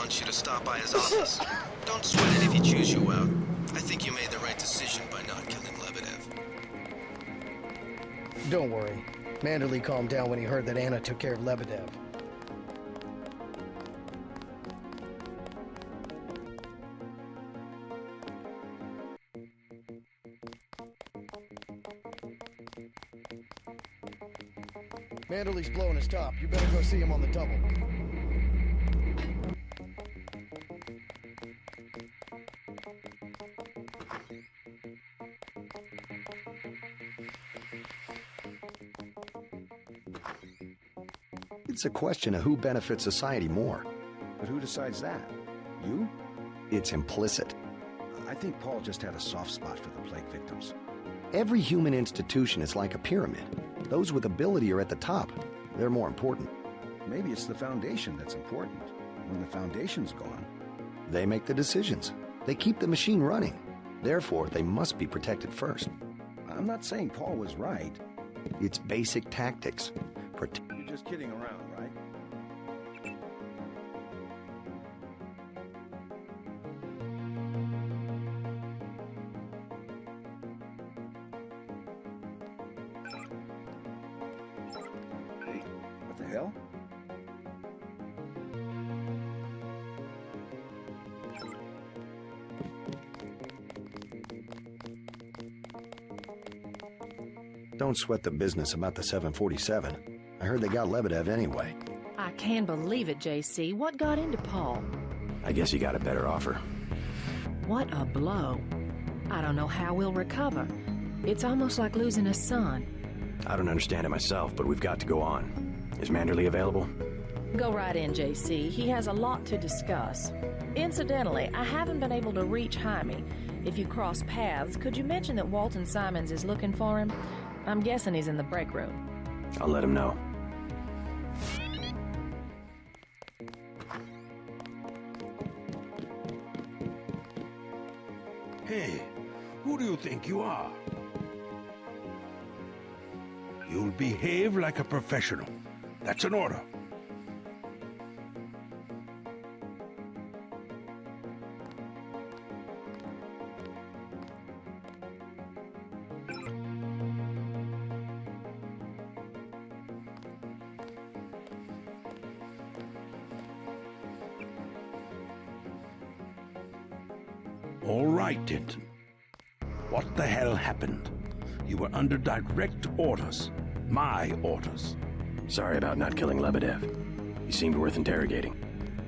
wants you to stop by his office. Don't sweat it if he chews you out. I think you made the right decision by not killing Lebedev. Don't worry. Manderley calmed down when he heard that Anna took care of Lebedev. Manderley's blowing his top. You better go see him on the double. It's a question of who benefits society more. But who decides that? You? It's implicit. I think Paul just had a soft spot for the plague victims. Every human institution is like a pyramid. Those with ability are at the top. They're more important. Maybe it's the foundation that's important. When the foundation's gone... They make the decisions. They keep the machine running. Therefore, they must be protected first. I'm not saying Paul was right. It's basic tactics. You're just kidding around, right? Hey, what the hell? Don't sweat the business about the 747. I heard they got Lebedev anyway. I can't believe it, JC. What got into Paul? I guess you got a better offer. What a blow. I don't know how we'll recover. It's almost like losing a son. I don't understand it myself, but we've got to go on. Is Manderley available? Go right in, JC. He has a lot to discuss. Incidentally, I haven't been able to reach Jaime. If you cross paths, could you mention that Walton Simons is looking for him? I'm guessing he's in the break room. I'll let him know. Hey, who do you think you are? You'll behave like a professional. That's an order. All right, Denton. What the hell happened? You were under direct orders. My orders. Sorry about not killing Lebedev. He seemed worth interrogating.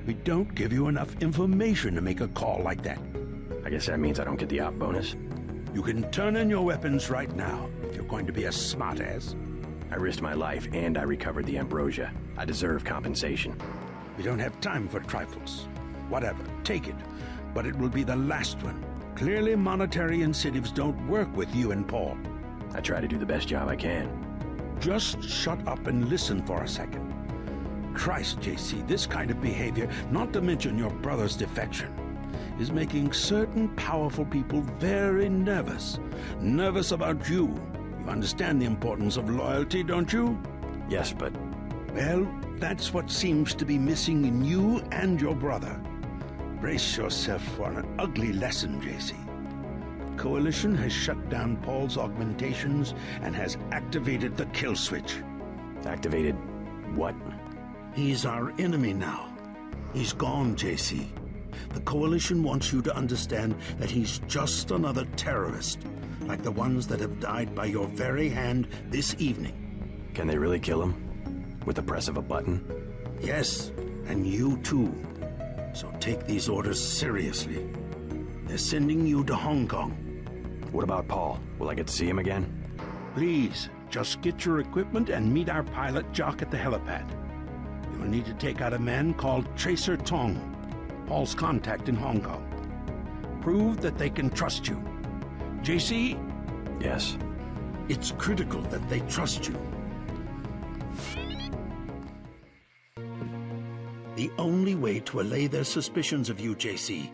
We don't give you enough information to make a call like that. I guess that means I don't get the op bonus. You can turn in your weapons right now, if you're going to be a smartass. I risked my life and I recovered the ambrosia. I deserve compensation. We don't have time for trifles. Whatever, take it. But it will be the last one. Clearly monetary incentives don't work with you and Paul. I try to do the best job I can. Just shut up and listen for a second. Christ, JC, this kind of behavior, not to mention your brother's defection, is making certain powerful people very nervous. Nervous about you. You understand the importance of loyalty, don't you? Yes, but... Well, that's what seems to be missing in you and your brother. Brace yourself for an ugly lesson, JC. The Coalition has shut down Paul's augmentations and has activated the kill switch. Activated what? He's our enemy now. He's gone, JC. The Coalition wants you to understand that he's just another terrorist, like the ones that have died by your very hand this evening. Can they really kill him? With the press of a button? Yes, and you too. So take these orders seriously. They're sending you to Hong Kong. What about Paul? Will I get to see him again? Please, just get your equipment and meet our pilot Jock at the helipad. You will need to take out a man called Tracer Tong, Paul's contact in Hong Kong. Prove that they can trust you. JC? Yes. It's critical that they trust you. The only way to allay their suspicions of you, JC,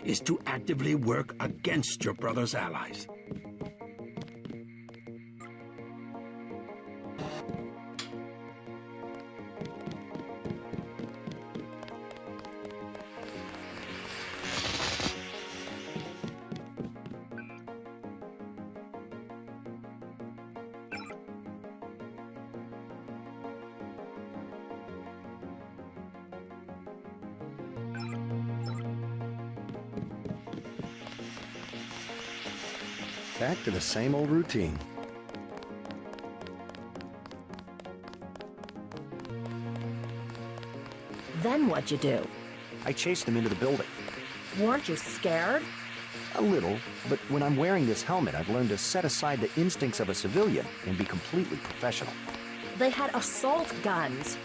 is to actively work against your brother's allies. Back to the same old routine. Then what'd you do? I chased them into the building. Weren't you scared? A little, but when I'm wearing this helmet, I've learned to set aside the instincts of a civilian and be completely professional. They had assault guns.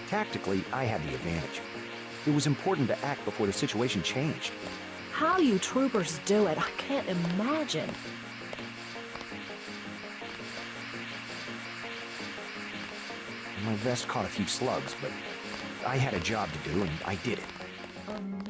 Tactically, I had the advantage. It was important to act before the situation changed. How you troopers do it, I can't imagine. My vest caught a few slugs, but I had a job to do, and I did it. Amazing.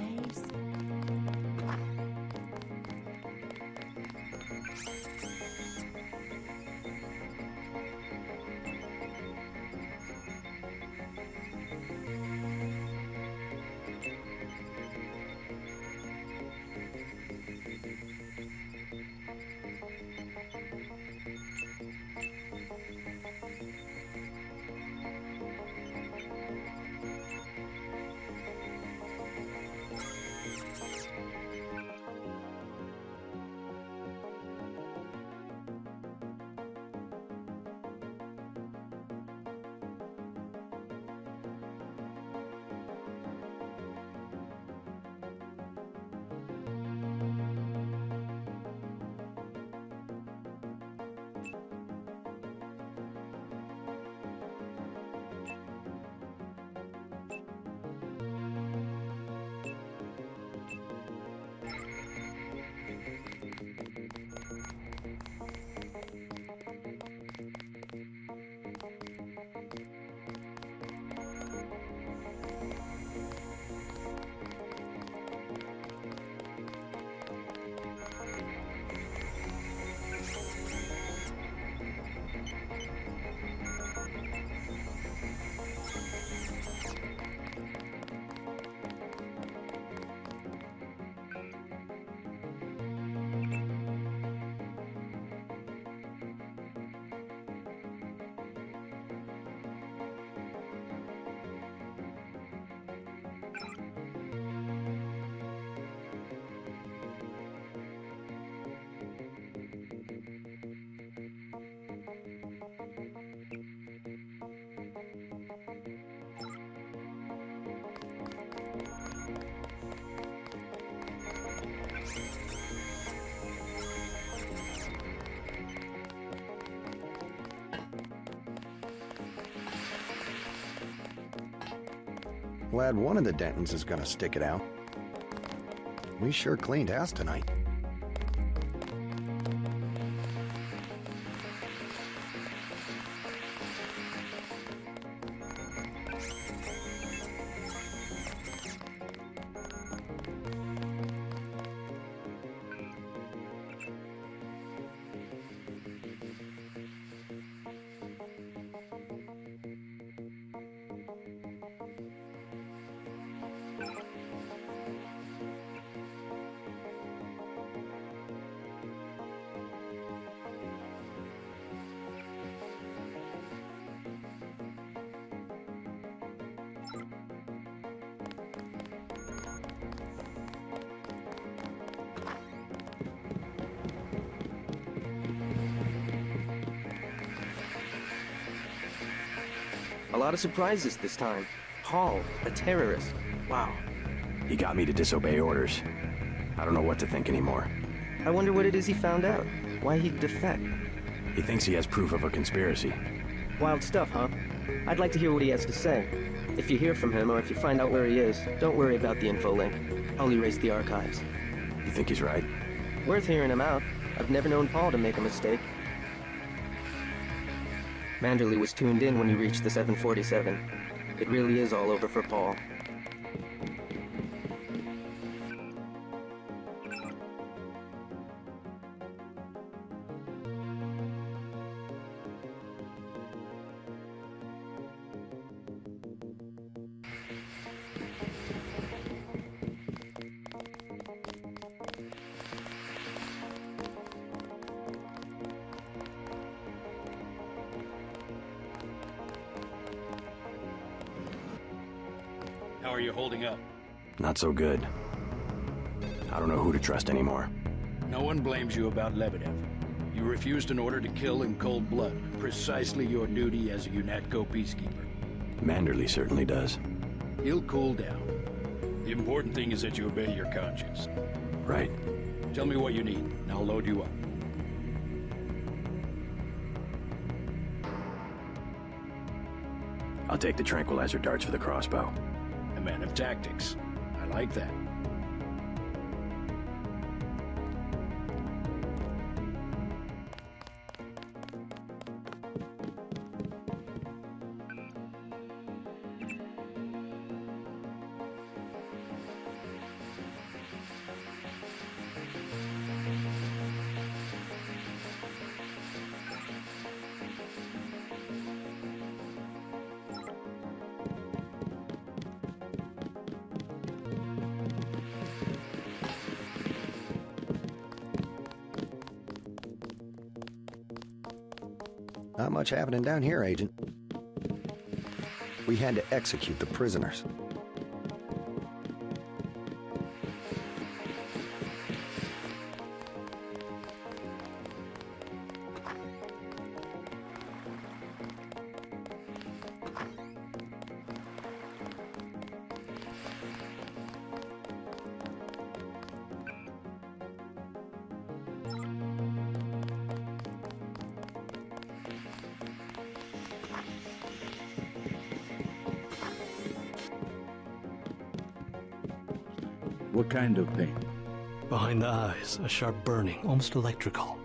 Glad one of the Dentons is gonna stick it out. We sure cleaned house tonight. A lot of surprises this time. Paul, a terrorist. Wow. He got me to disobey orders. I don't know what to think anymore. I wonder what it is he found out. Why he'd defect. He thinks he has proof of a conspiracy. Wild stuff, huh? I'd like to hear what he has to say. If you hear from him, or if you find out where he is, don't worry about the info link. I'll erase the archives. You think he's right? Worth hearing him out. I've never known Paul to make a mistake. Manderley was tuned in when he reached the 747. It really is all over for Paul. How are you holding up? Not so good. I don't know who to trust anymore. No one blames you about Lebedev. You refused an order to kill in cold blood. Precisely your duty as a UNATCO peacekeeper. Manderley certainly does. He'll cool down. The important thing is that you obey your conscience. Right. Tell me what you need, and I'll load you up. I'll take the tranquilizer darts for the crossbow. A man of tactics. I like that. Not much happening down here, Agent. We had to execute the prisoners. What kind of pain? Behind the eyes, a sharp burning, almost electrical.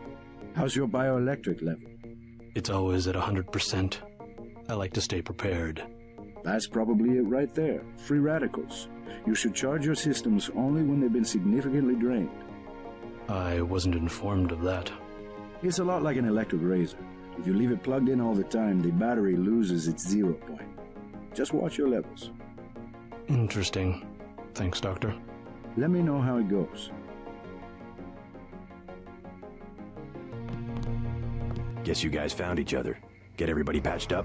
How's your bioelectric level? It's always at 100%. I like to stay prepared. That's probably it right there. Free radicals. You should charge your systems only when they've been significantly drained. I wasn't informed of that. It's a lot like an electric razor. If you leave it plugged in all the time, the battery loses its 0 point. Just watch your levels. Interesting. Thanks, Doctor. Let me know how it goes. Guess you guys found each other. Get everybody patched up?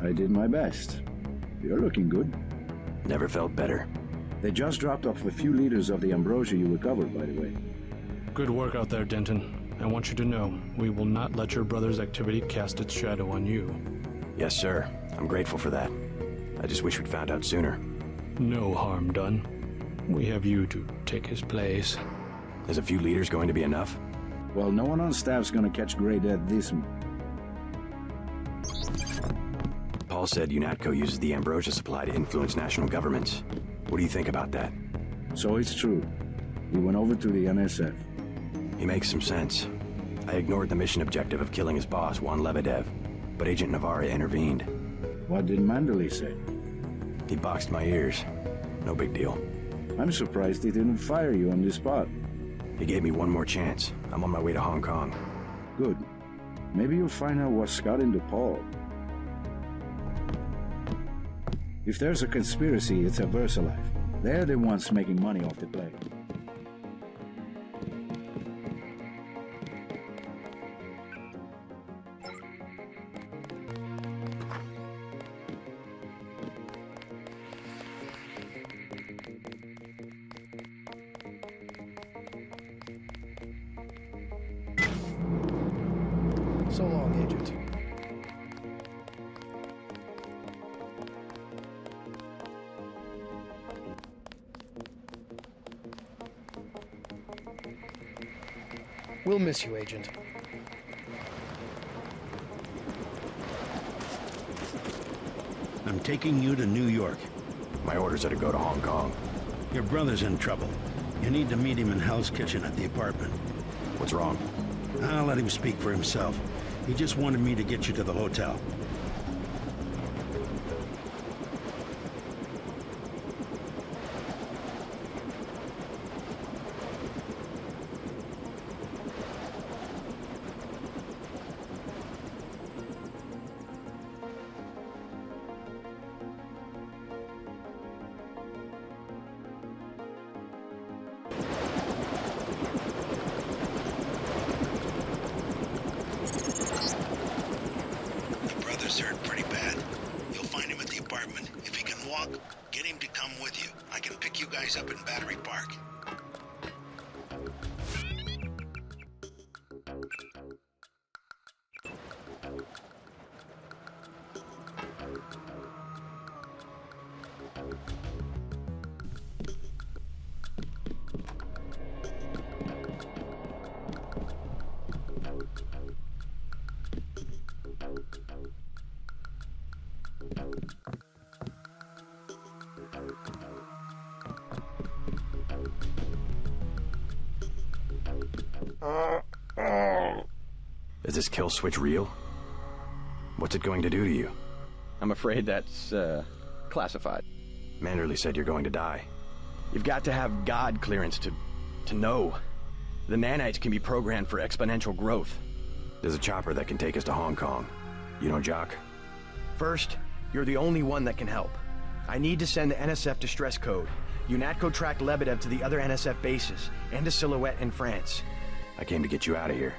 I did my best. You're looking good. Never felt better. They just dropped off a few liters of the ambrosia you recovered, by the way. Good work out there, Denton. I want you to know, we will not let your brother's activity cast its shadow on you. Yes, sir. I'm grateful for that. I just wish we'd found out sooner. No harm done. We have you to take his place. Is a few liters going to be enough? Well, no one on staff's gonna catch Grey Death this month. Paul said UNATCO uses the ambrosia supply to influence national governments. What do you think about that? So it's true. He went over to the NSF. He makes some sense. I ignored the mission objective of killing his boss, Juan Lebedev, but Agent Navarre intervened. What did Manderley say? He boxed my ears. No big deal. I'm surprised he didn't fire you on the spot. He gave me one more chance. I'm on my way to Hong Kong. Good. Maybe you'll find out what's got into Paul. If there's a conspiracy, it's a VersaLife. They're the ones making money off the play. So long, Agent. We'll miss you, Agent. I'm taking you to New York. My orders are to go to Hong Kong. Your brother's in trouble. You need to meet him in Hell's Kitchen at the apartment. What's wrong? I'll let him speak for himself. He just wanted me to get you to the hotel. Hurt pretty bad. You'll find him at the apartment. If he can walk, get him to come with you. I can pick you guys up in Battery Park. Is this kill switch real? What's it going to do to you? I'm afraid that's, classified. Manderley said you're going to die. You've got to have God clearance to know. The nanites can be programmed for exponential growth. There's a chopper that can take us to Hong Kong. You know Jock? First, you're the only one that can help. I need to send the NSF distress code. UNATCO tracked Lebedev to the other NSF bases, and to Silhouette in France. I came to get you out of here.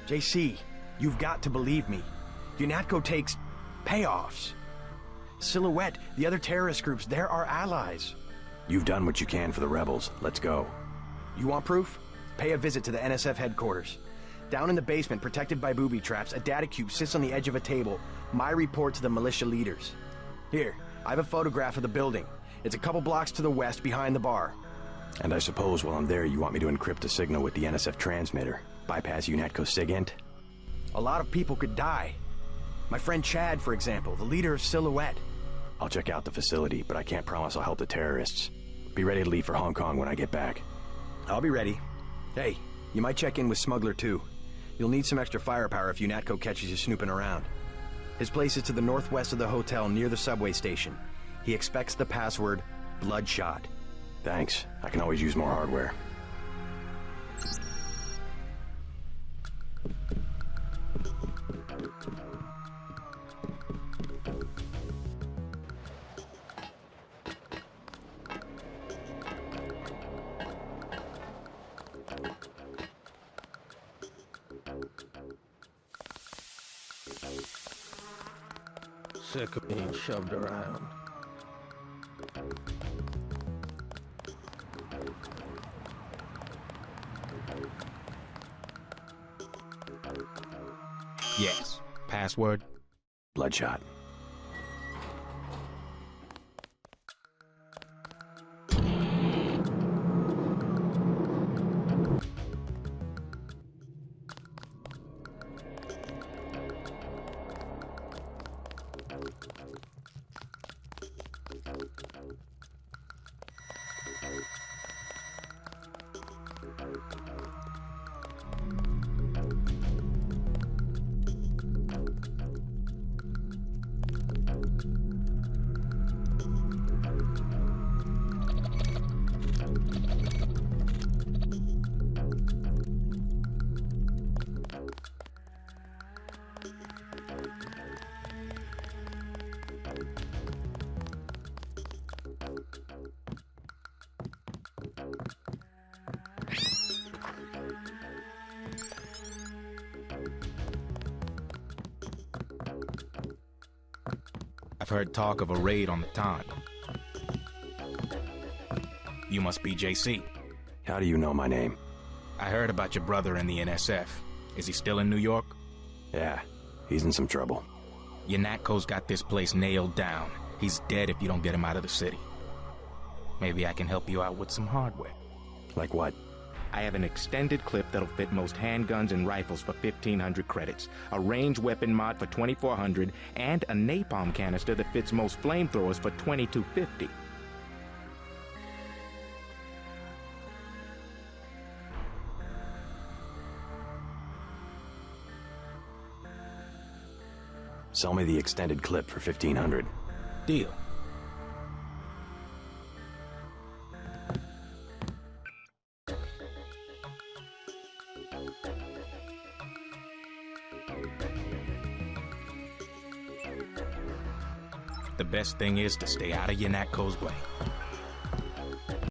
JC, you've got to believe me. UNATCO takes payoffs. Silhouette, the other terrorist groups, they're our allies. You've done what you can for the rebels. Let's go. You want proof? Pay a visit to the NSF headquarters. Down in the basement, protected by booby traps, a data cube sits on the edge of a table. My report to the militia leaders. Here, I have a photograph of the building. It's a couple blocks to the west, behind the bar. And I suppose while I'm there, you want me to encrypt a signal with the NSF transmitter. Bypass UNATCO SIGINT? A lot of people could die. My friend Chad, for example, the leader of Silhouette. I'll check out the facility, but I can't promise I'll help the terrorists. Be ready to leave for Hong Kong when I get back. I'll be ready. Hey, you might check in with Smuggler too. You'll need some extra firepower if UNATCO catches you snooping around. His place is to the northwest of the hotel near the subway station. He expects the password, Bloodshot. Thanks. I can always use more hardware. Sick of being shoved around. Yes. Password? Bloodshot. I've heard talk of a raid on the Ton. You must be JC. How do you know my name? I heard about your brother in the NSF. Is he still in New York? Yeah, he's in some trouble. UNATCO's got this place nailed down. He's dead if you don't get him out of the city. Maybe I can help you out with some hardware. Like what? I have an extended clip that'll fit most handguns and rifles for 1,500 credits, a range weapon mod for 2,400, and a napalm canister that fits most flamethrowers for 2,250. Sell me the extended clip for 1,500. Deal. The best thing is to stay out of UNATCO's way.